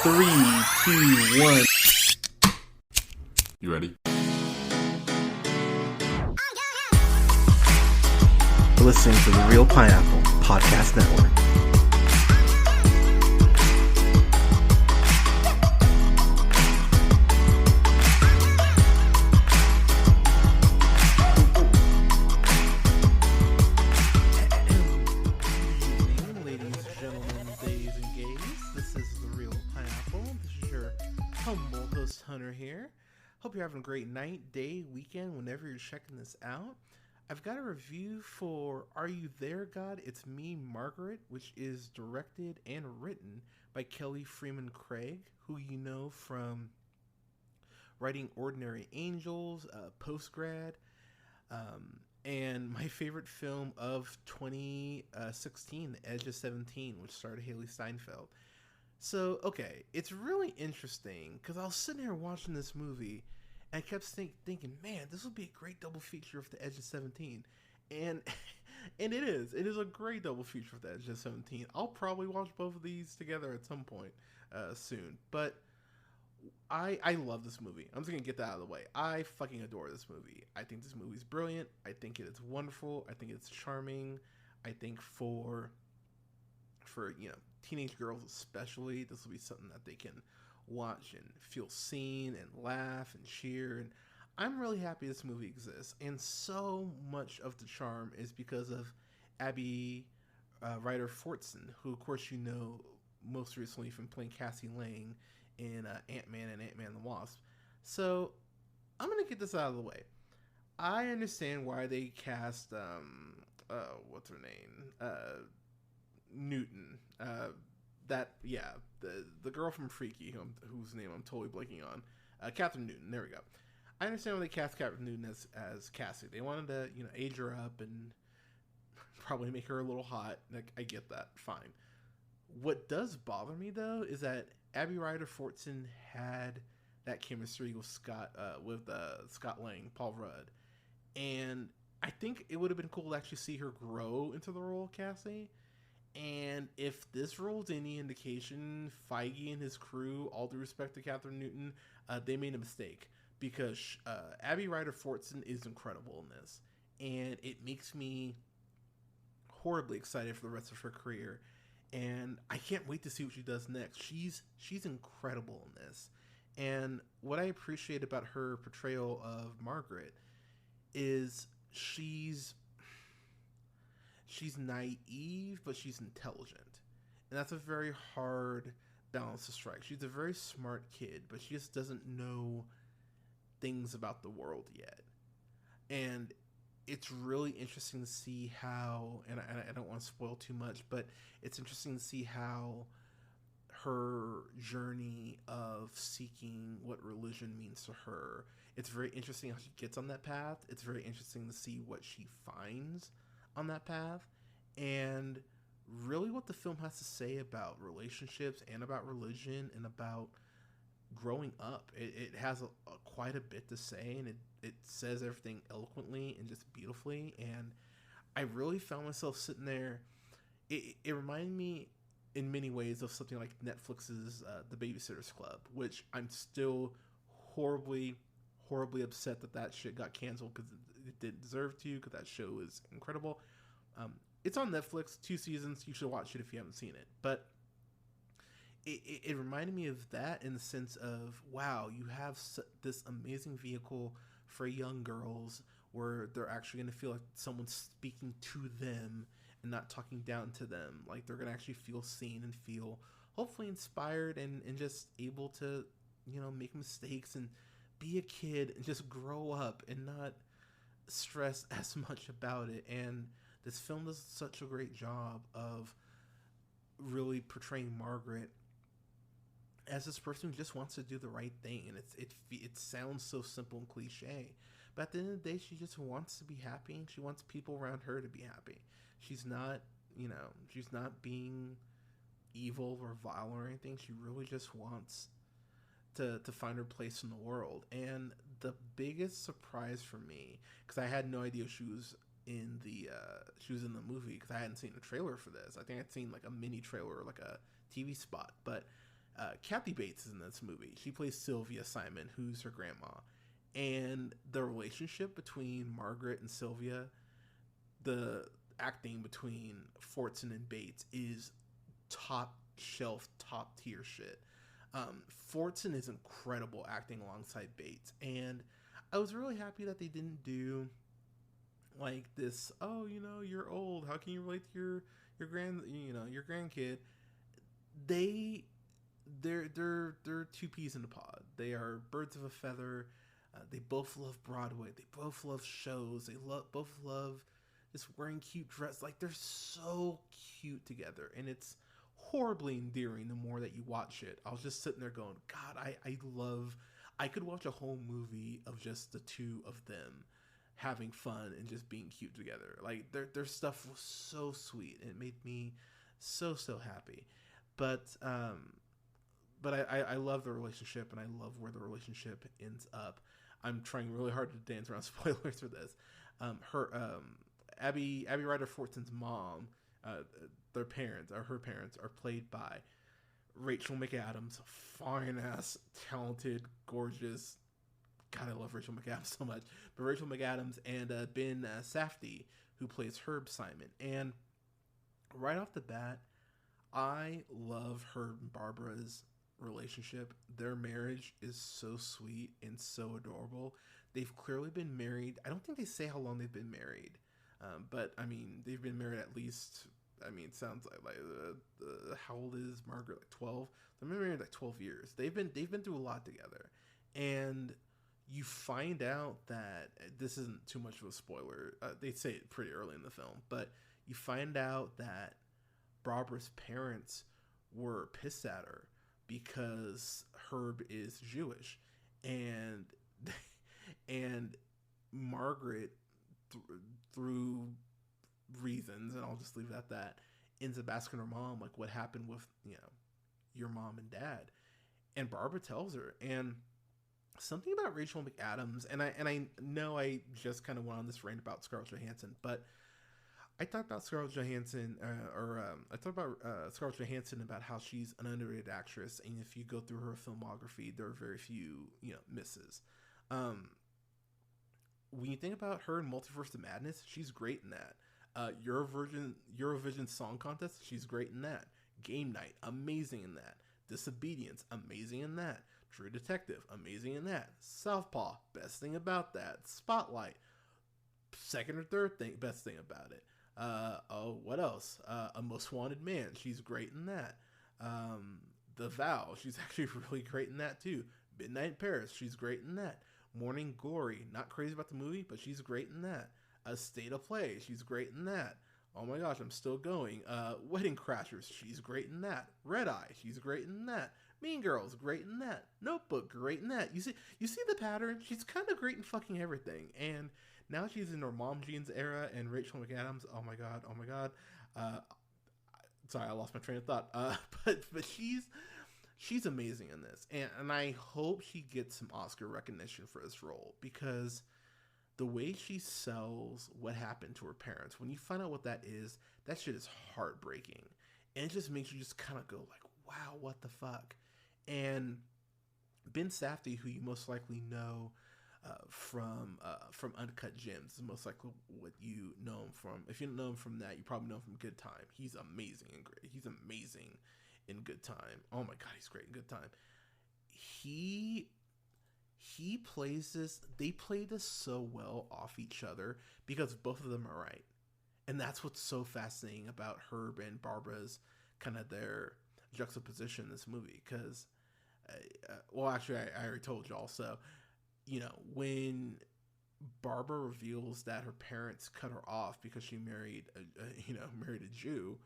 3, 2, 1. You ready? You're listening to the Real Pineapple Podcast Network. Hope you're having a great night, day, weekend, whenever you're checking this out. I've got a review for Are You There, God? It's Me, Margaret, which is directed and written by Kelly Fremon Craig, who you know from writing Ordinary Angels, Postgrad, and my favorite film of 2016, The Edge of 17, which starred Haley Steinfeld. So, okay, it's really interesting because I was sitting here watching this movie and I kept thinking, man, this would be a great double feature of The Edge of 17. And it is. It is a great double feature of The Edge of 17. I'll probably watch both of these together at some point soon. But I love this movie. I'm just going to get that out of the way. I fucking adore this movie. I think this movie's brilliant. I think it is wonderful. I think it's charming. I think for teenage girls especially, this will be something that they can watch and feel seen and laugh and cheer. And I'm really happy this movie exists. And so much of the charm is because of Abby Ryder Fortson, who of course you know most recently from playing Cassie Lang in Ant-Man and Ant-Man and the Wasp. So I'm going to get this out of the way. I understand why they cast what's her name? Newton, the girl from Freaky, whose name I'm totally blanking on, Kathryn Newton. There we go. I understand why they cast Kathryn Newton as Cassie. They wanted to age her up and probably make her a little hot. Like, I get that, fine. What does bother me though is that Abby Ryder Fortson had that chemistry with Scott Lang, Paul Rudd, and I think it would have been cool to actually see her grow into the role of Cassie. And if this role's any indication, Feige and his crew, all due respect to Kathryn Newton, they made a mistake, because Abby Ryder Fortson is incredible in this, and it makes me horribly excited for the rest of her career, and I can't wait to see what she does next. She's incredible in this, and what I appreciate about her portrayal of Margaret is she's naive, but she's intelligent. And that's a very hard balance to strike. She's a very smart kid, but she just doesn't know things about the world yet. And it's really interesting to see how, and I don't want to spoil too much, but it's interesting to see how her journey of seeking what religion means to her. It's very interesting how she gets on that path. It's very interesting to see what she finds on that path, and really what the film has to say about relationships and about religion and about growing up. It has quite a bit to say, and it says everything eloquently and just beautifully, and I really found myself sitting there. It reminded me in many ways of something like Netflix's The Babysitter's Club, which I'm still horribly upset that shit got canceled, because it didn't deserve to, because that show is incredible. It's on Netflix, 2 seasons. You should watch it if you haven't seen it. But it reminded me of that in the sense of, wow, you have this amazing vehicle for young girls where they're actually going to feel like someone's speaking to them and not talking down to them. Like, they're going to actually feel seen and feel hopefully inspired and just able to, make mistakes and be a kid and just grow up and not stress as much about it. And this film does such a great job of really portraying Margaret as this person who just wants to do the right thing, and it sounds so simple and cliche, but at the end of the day, she just wants to be happy, and she wants people around her to be happy. She's not being evil or vile or anything. She really just wants to find her place in the world. And the biggest surprise for me, because I had no idea she was in the movie, because I hadn't seen a trailer for this. I think I'd seen like a mini trailer or like a TV spot, but Kathy Bates is in this movie. She plays Sylvia Simon, who's her grandma. And the relationship between Margaret and Sylvia, the acting between Fortson and Bates is top shelf, top tier shit. Fortson is incredible acting alongside Bates, and I was really happy that they didn't do like this. Oh, you're old. How can you relate to your grandkid? They they're two peas in a pod. They are birds of a feather. They both love Broadway. They both love shows. They both love just wearing cute dress. Like, they're so cute together, and it's horribly endearing the more that you watch it. I was just sitting there going, God, I could watch a whole movie of just the two of them having fun and just being cute together. Like, their stuff was so sweet, and it made me so happy. But I love the relationship, and I love where the relationship ends up. I'm trying really hard to dance around spoilers for this. Abby Ryder Fortson's mom, her parents are played by Rachel McAdams, fine ass, talented, gorgeous. God, I love Rachel McAdams so much. But Rachel McAdams and Ben Safdie, who plays Herb Simon. And right off the bat, I love Herb and Barbara's relationship. Their marriage is so sweet and so adorable. They've clearly been married. I don't think they say how long they've been married, but I mean, they've been married at least. I mean, it sounds like how old is Margaret? Like 12. They've been married like 12 years. They've been through a lot together, and you find out that this isn't too much of a spoiler. They say it pretty early in the film, but you find out that Barbara's parents were pissed at her because Herb is Jewish, and Margaret, through reasons, and I'll just leave it at that, ends up asking her mom, like, what happened with your mom and dad, and Barbara tells her. And something about Rachel McAdams, and I know I just kind of went on this rant about Scarlett Johansson, but I talked about Scarlett Johansson, Scarlett Johansson, about how she's an underrated actress, and if you go through her filmography, there are very few, misses. When you think about her in Multiverse of Madness, she's great in that. Eurovision Song Contest, she's great in that. Game Night, amazing in that. Disobedience, amazing in that. True Detective, amazing in that. Southpaw, best thing about that. Spotlight, second or third thing, best thing about it. What else? A Most Wanted Man, she's great in that. The Vow, she's actually really great in that too. Midnight in Paris, she's great in that. Morning Glory, not crazy about the movie, but she's great in that. A State of Play, she's great in that. Oh my gosh, I'm still going. Wedding Crashers, she's great in that. Red Eye, she's great in that. Mean Girls, great in that. Notebook, great in that. You see the pattern? She's kind of great in fucking everything. And now she's in her Mom Jeans era, and Rachel McAdams, oh my god. Sorry, I lost my train of thought. But she's amazing in this, and I hope she gets some Oscar recognition for this role, because the way she sells what happened to her parents, when you find out what that is, that shit is heartbreaking, and it just makes you just kind of go like, wow, what the fuck. And Ben Safdie, who you most likely know from Uncut Gems, is most likely what you know him from. If you don't know him from that, you probably know him from Good Time. He's amazing and great. He's amazing in Good Time. Oh my god, he's great in Good Time. He plays this. They play this so well off each other because both of them are right, and that's what's so fascinating about Herb and Barbara's kind of their juxtaposition in this movie. Because, well, actually, I already told y'all. So, when Barbara reveals that her parents cut her off because she married a Jew,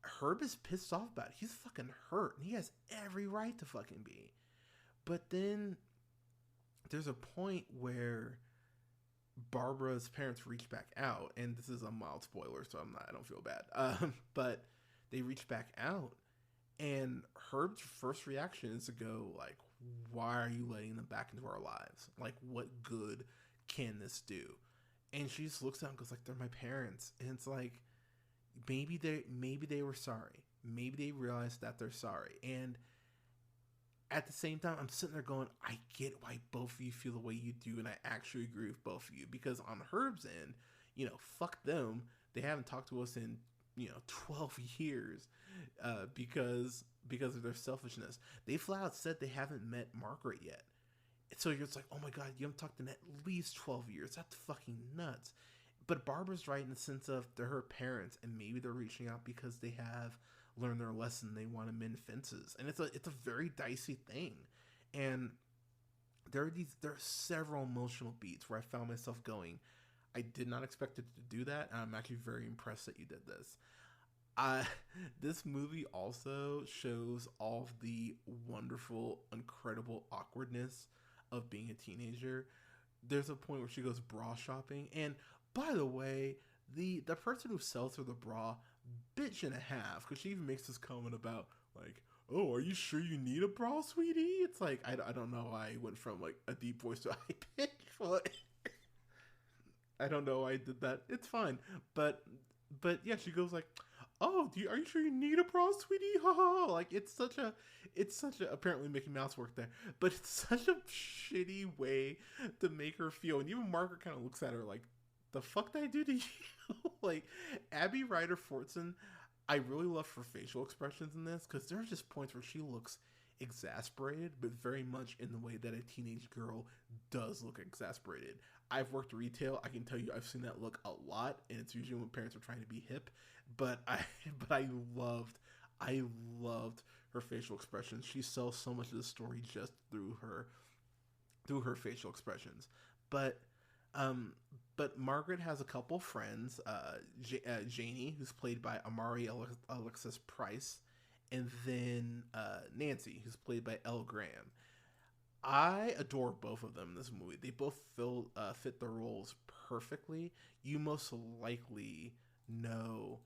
Herb is pissed off about it. He's fucking hurt, and he has every right to fucking be. But then there's a point where Barbara's parents reach back out, and this is a mild spoiler, so I don't feel bad. But they reach back out, and Herb's first reaction is to go like, why are you letting them back into our lives? Like, what good can this do? And she just looks at him and goes like, they're my parents. And it's like, maybe they were sorry. maybe they realize that they're sorry. And at the same time, I'm sitting there going, I get why both of you feel the way you do, and I actually agree with both of you. Because on Herb's end, fuck them. They haven't talked to us in 12 years, because of their selfishness. They flat out said they haven't met Margaret yet. So you're just like, oh my god, you haven't talked in at least 12 years. That's fucking nuts. But Barbara's right in the sense of they're her parents, and maybe they're reaching out because they have learned their lesson. They want to mend fences, and it's a very dicey thing. And there are several emotional beats where I found myself going, I did not expect it to do that, and I'm actually very impressed that you did this. This movie also shows all of the wonderful, incredible awkwardness of being a teenager. There's a point where she goes bra shopping, and by the way, the person who sells her the bra, bitch and a half, because she even makes this comment about like, oh, are you sure you need a bra, sweetie? It's like, I don't know why I went from like a deep voice to a high pitch, but I don't know why I did that. It's fine, but yeah, she goes like, oh, are you sure you need a bra, sweetie? Ha ha! Like it's such a apparently Mickey Mouse worked there, but it's such a shitty way to make her feel. And even Margaret kind of looks at her like, the fuck did I do to you? Like Abby Ryder Fortson, I really love her facial expressions in this, because there's just points where she looks exasperated, but very much in the way that a teenage girl does look exasperated. I've worked retail. I can tell you I've seen that look a lot, and it's usually when parents are trying to be hip. But I loved her facial expressions. She sells so much of the story just through her facial expressions. But Margaret has a couple friends, Janie, who's played by Amari Alexis Price, and then Nancy, who's played by Elle Graham. I adore both of them in this movie. They both fit the roles perfectly. You most likely know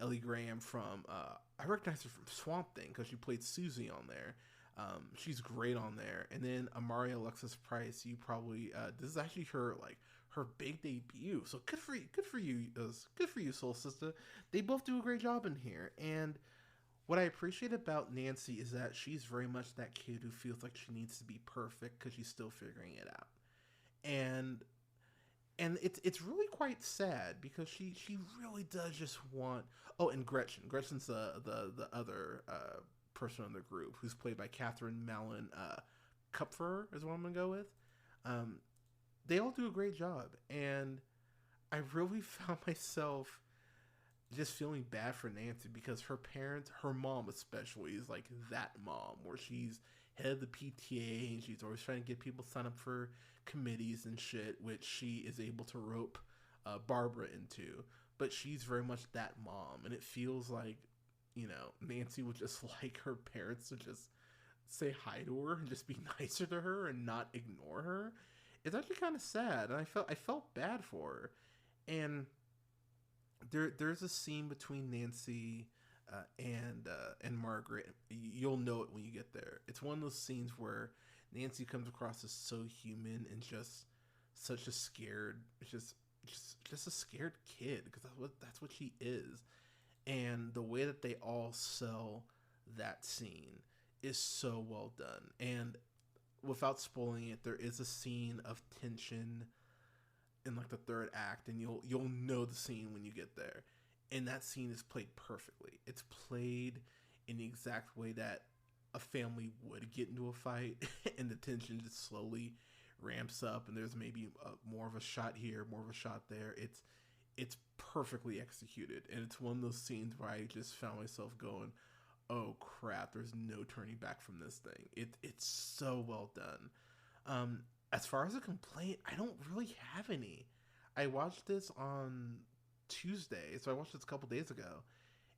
Ellie Graham from, I recognize her from Swamp Thing because she played Susie on there. She's great on there. And then Amari Alexis Price, you probably, this is actually her big debut. So good for you, Soul Sister. They both do a great job in here. And what I appreciate about Nancy is that she's very much that kid who feels like she needs to be perfect because she's still figuring it out. And it's really quite sad because she really does just want. Oh, and Gretchen's the other person in the group, who's played by Kathryn Newton Kupfer is what I'm gonna go with. They all do a great job, and I really found myself just feeling bad for Nancy because her parents, her mom especially, is like that mom where she's head of the PTA and she's always trying to get people signed up for committees and shit, which she is able to rope Barbara into. But she's very much that mom, and it feels like, Nancy would just like her parents to just say hi to her and just be nicer to her and not ignore her. It's actually kind of sad, and I felt bad for her. And there's a scene between Nancy and Margaret. You'll know it when you get there. It's one of those scenes where Nancy comes across as so human and just such a scared, just a scared kid, because that's what she is. And the way that they all sell that scene is so well done. And without spoiling it, there is a scene of tension in like the third act, and you'll know the scene when you get there. And that scene is played perfectly. It's played in the exact way that a family would get into a fight, and the tension just slowly ramps up, and there's maybe more of a shot here, more of a shot there. It's perfectly executed, and it's one of those scenes where I just found myself going, oh crap, there's no turning back from this thing. It's so well done. As far as a complaint, I don't really have any. I watched this on Tuesday, so I watched this a couple days ago,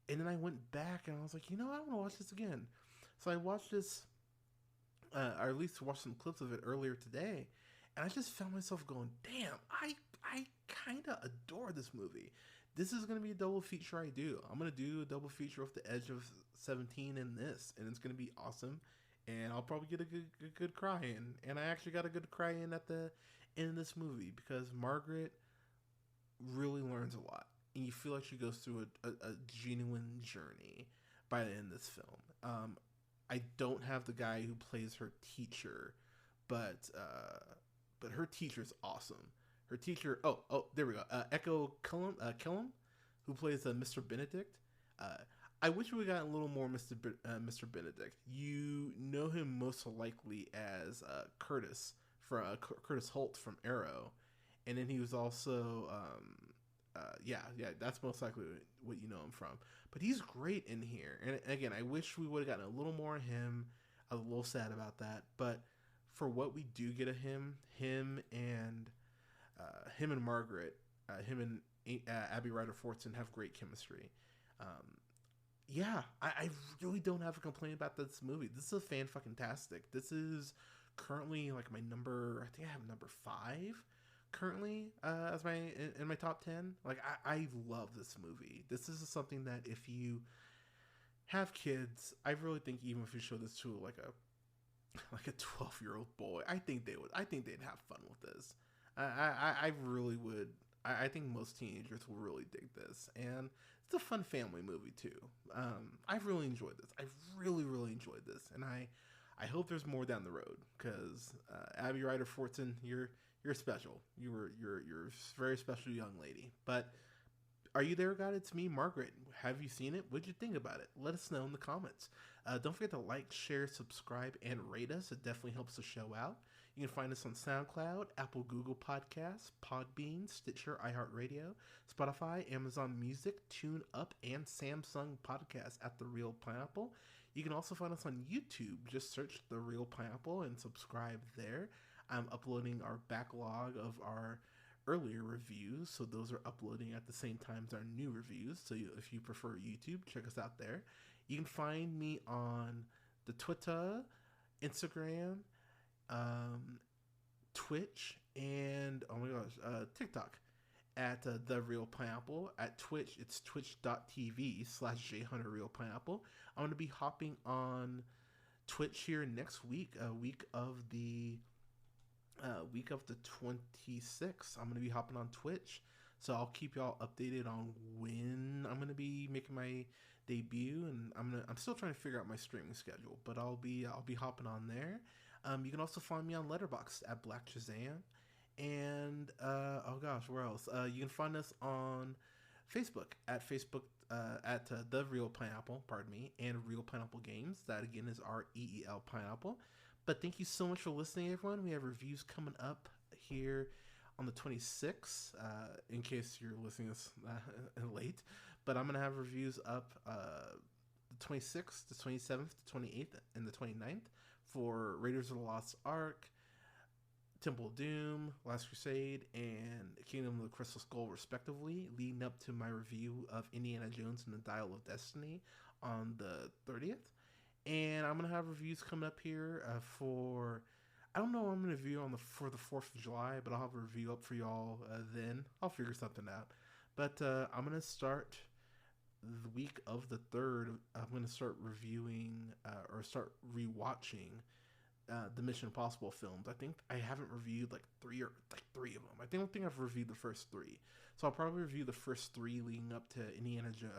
and then I went back and I was like, I want to watch this again. So I watched this, or at least watched some clips of it earlier today, and I just found myself going, damn, I kind of adore this movie. This is going to be a double feature I do. I'm going to do a double feature with The Edge of 17 and this, and it's going to be awesome. And I'll probably get a good cry in. And I actually got a good cry in at the end of this movie, because Margaret really learns a lot. And you feel like she goes through a genuine journey. by the end of this film. I don't have the guy who plays her teacher, but her teacher's awesome. Her teacher, there we go. Echo Kellum, who plays Mr. Benedict. I wish we got a little more Mr. Benedict. You know him most likely as Curtis from Curtis Holt from Arrow, and then he was also that's most likely what you know him from. But he's great in here, and again, I wish we would have gotten a little more of him. I was a little sad about that, but for what we do get of him and Margaret, him and Abby Ryder Fortson have great chemistry. I really don't have a complaint about this movie. This is a fan-fucking-tastic. This is currently like my number. I think I have number 5 currently as in my top 10. Like I love this movie. This is something that if you have kids, I really think even if you show this to like a 12-year-old boy, I think they'd have fun with this. I really would. I think most teenagers will really dig this, and it's a fun family movie too. I've really enjoyed this. I've really, really enjoyed this, and I hope there's more down the road because Abby Ryder Fortson, you're special. You're a very special young lady. But are you there, God? It's me, Margaret. Have you seen it? What'd you think about it? Let us know in the comments. Don't forget to like, share, subscribe, and rate us. It definitely helps the show out. You can find us on SoundCloud, Apple, Google Podcasts, Podbean, Stitcher, iHeartRadio, Spotify, Amazon Music, TuneUp, and Samsung Podcasts at The Real Pineapple. You can also find us on YouTube. Just search The Real Pineapple and subscribe there. I'm uploading our backlog of our earlier reviews, so those are uploading at the same time as our new reviews. So if you prefer YouTube, check us out there. You can find me on the Twitter, Instagram, Twitch, and TikTok at The Real Pineapple. At Twitch, it's twitch.tv/JHunterRealPineapple. I'm going to be hopping on Twitch here next week, week of the 26th. I'm going to be hopping on Twitch, so I'll keep y'all updated on when I'm going to be making my debut, and I'm still trying to figure out my streaming schedule, but I'll be hopping on there. You can also find me on Letterboxd at Black Shazam, and where else? You can find us on Facebook at The Real Pineapple, and Real Pineapple Games. That again is REEL Pineapple. But thank you so much for listening, everyone. We have reviews coming up here on the 26th, in case you're listening to this late. But I'm going to have reviews up the 26th, the 27th, the 28th, and the 29th for Raiders of the Lost Ark, Temple of Doom, Last Crusade, and Kingdom of the Crystal Skull, respectively, leading up to my review of Indiana Jones and the Dial of Destiny on the 30th. And I'm going to have reviews coming up here for, I don't know what I'm going to review for the 4th of July, but I'll have a review up for y'all then. I'll figure something out. But I'm going to start the week of the 3rd. I'm going to start reviewing or start rewatching the Mission Impossible films. I think I haven't reviewed like three of them. I think I've reviewed the first 3. So I'll probably review the first 3 leading up to Indiana Jones,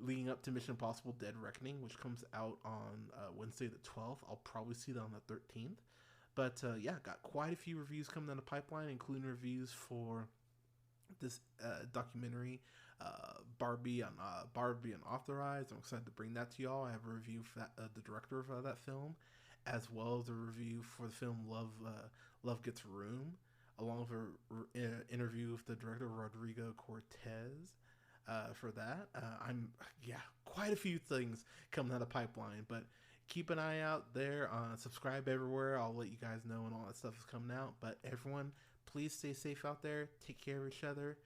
leading up to Mission Impossible Dead Reckoning, which comes out on Wednesday the 12th. I'll probably see that on the 13th. But got quite a few reviews coming down the pipeline, including reviews for this documentary, Barbie Unauthorized. I'm excited to bring that to y'all. I have a review for the director of that film, as well as a review for the film Love Gets Room, along with an interview with the director, Rodrigo Cortez. For that, quite a few things coming out of the pipeline, but keep an eye out there. Subscribe everywhere. I'll let you guys know when all that stuff is coming out. But everyone, please stay safe out there. Take care of each other.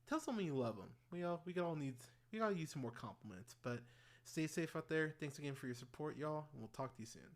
Tell someone you love them. We gotta use some more compliments. But stay safe out there. Thanks again for your support, y'all. And we'll talk to you soon.